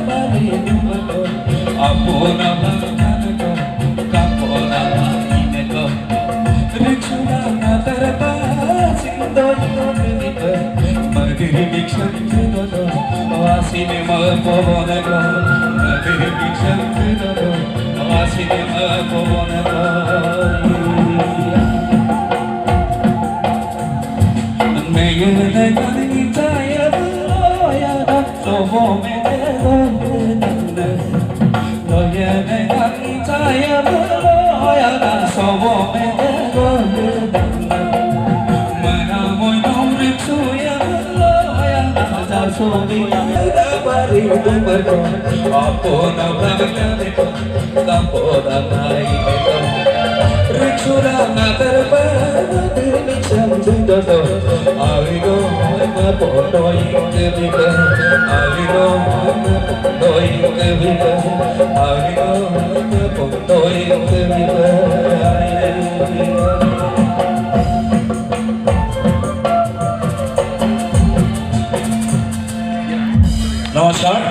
bali dumalo apona bhagan ko kapona ine ko rikshuna natarpa sindoi noknika magiri dikshan kudo asine ma pavona ko magiri dikshan kudo asine ma pavona ko megane gani taya loya so megane loya gani taya loya so megane mana moy nomre suya loya ta so diya pari dumaro apona bhagane ko kapona nai ko rikshura natarpa do avigo ma potoi kevika avigo ma potoi kevika avigo ma potoi kevika Namaskar.